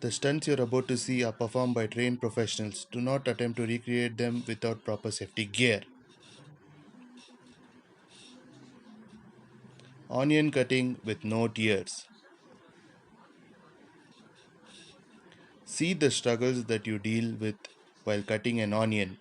The stunts you're about to see are performed by trained professionals. Do not attempt to recreate them without proper safety gear. Onion cutting with no tears. See the struggles that you deal with while cutting an onion.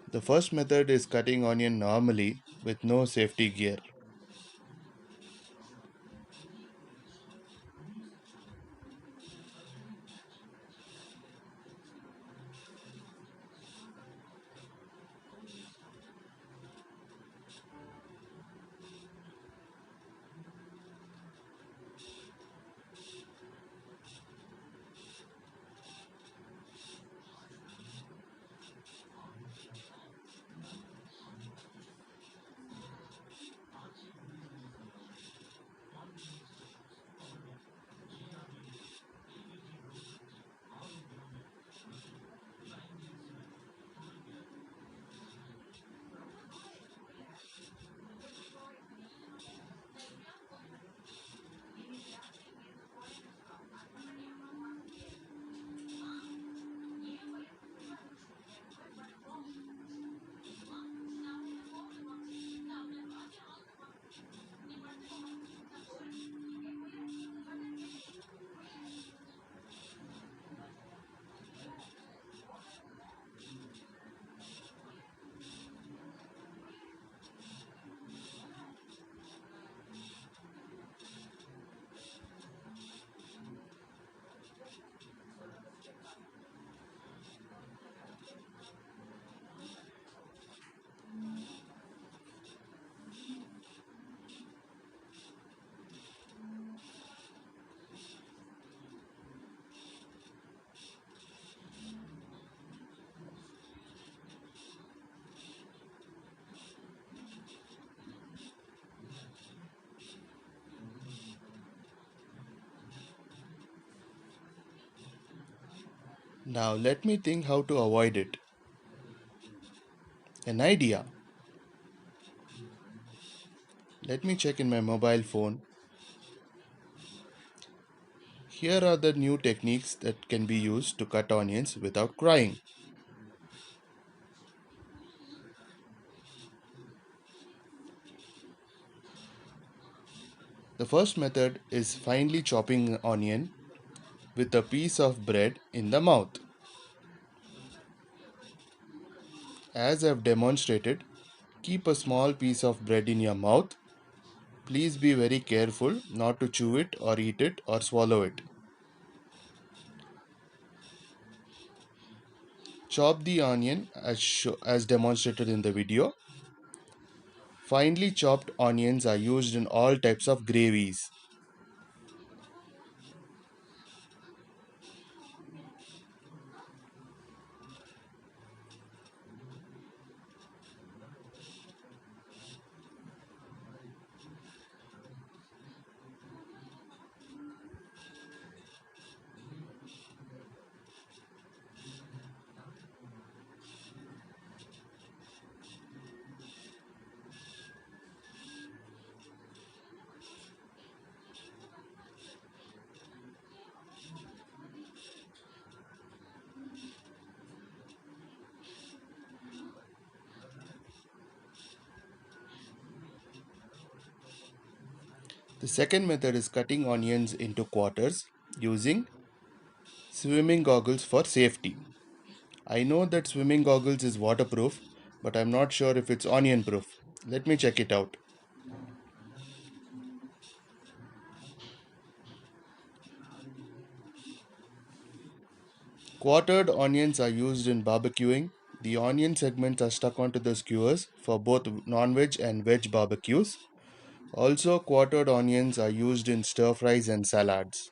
The first method is cutting onion normally with no safety gear. Now let me think how to avoid it. An idea. Let me check in my mobile phone. Here are the new techniques that can be used to cut onions without crying. The first method is finely chopping an onion with a piece of bread in the mouth. As I've demonstrated, keep a small piece of bread in your mouth. Please be very careful not to chew it or eat it or swallow it. Chop the onion as demonstrated in the video. Finely chopped onions are used in all types of gravies. The second method is cutting onions into quarters using swimming goggles for safety. I know that swimming goggles is waterproof, but I'm not sure if it's onion proof. Let me check it out. Quartered onions are used in barbecuing. The onion segments are stuck onto the skewers for both non-veg and veg barbecues. Also, quartered onions are used in stir fries and salads.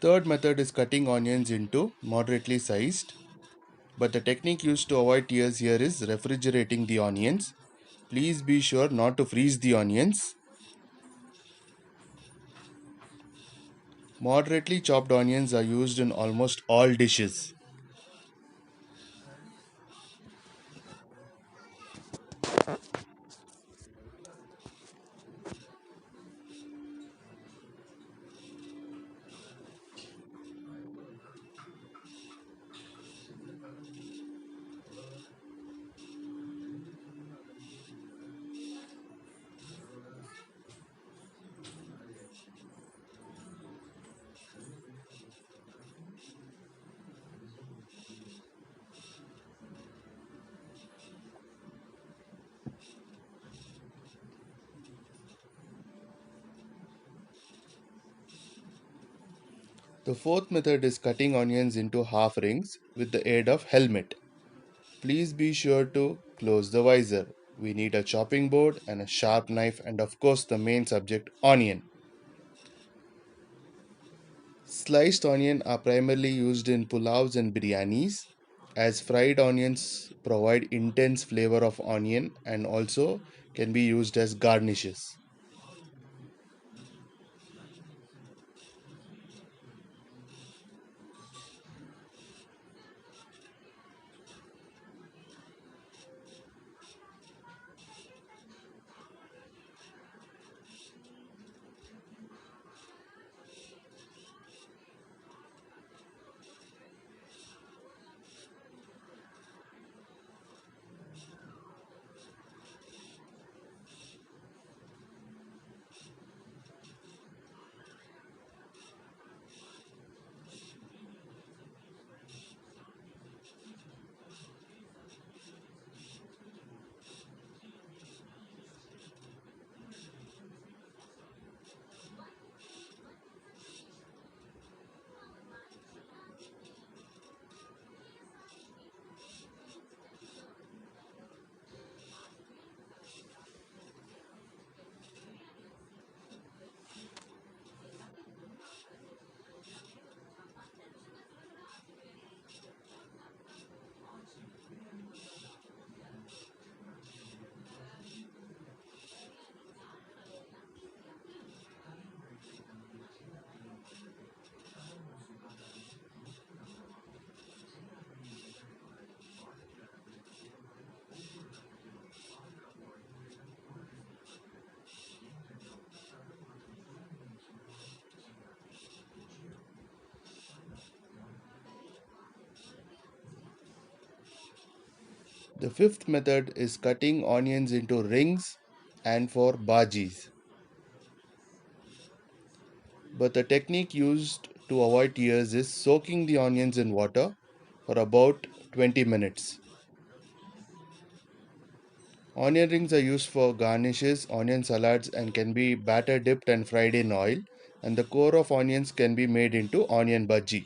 third method is cutting onions into moderately sized, but the technique used to avoid tears here is refrigerating the onions. Please be sure not to freeze the onions. Moderately chopped onions are used in almost all dishes. The fourth method is cutting onions into half rings with the aid of helmet. Please be sure to close the visor. We need a chopping board and a sharp knife and of course the main subject, onion. Sliced onion are primarily used in pulavs and biryanis, as fried onions provide intense flavor of onion and also can be used as garnishes. The fifth method is cutting onions into rings and for bhajis. But the technique used to avoid tears is soaking the onions in water for about 20 minutes. Onion rings are used for garnishes, onion salads, and can be batter dipped and fried in oil. And the core of onions can be made into onion bhaji.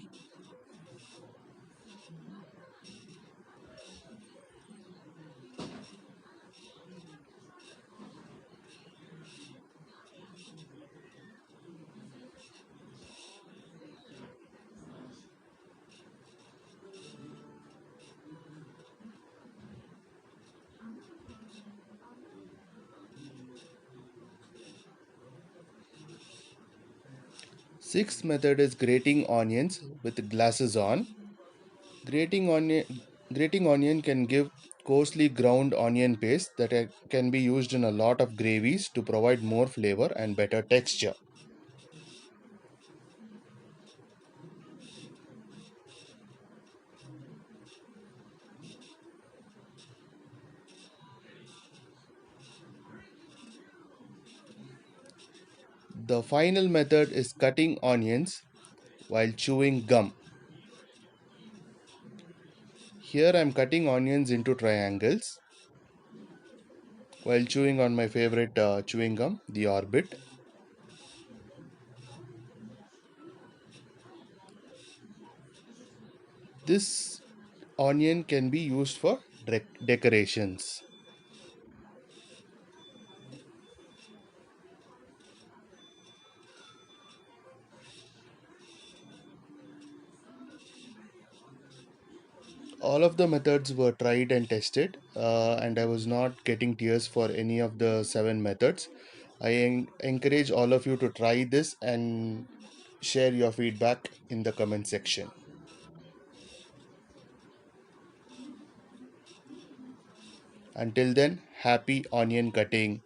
Sixth method is grating onions with glasses on. Grating onion, grating onion can give coarsely ground onion paste that can be used in a lot of gravies to provide more flavor and better texture. The final method is cutting onions while chewing gum. Here I am cutting onions into triangles while chewing on my favorite chewing gum, the Orbit. This onion can be used for decorations. All of the methods were tried and tested, and I was not getting tears for any of the seven methods. I encourage all of you to try this and share your feedback in the comment section. Until then, happy onion cutting.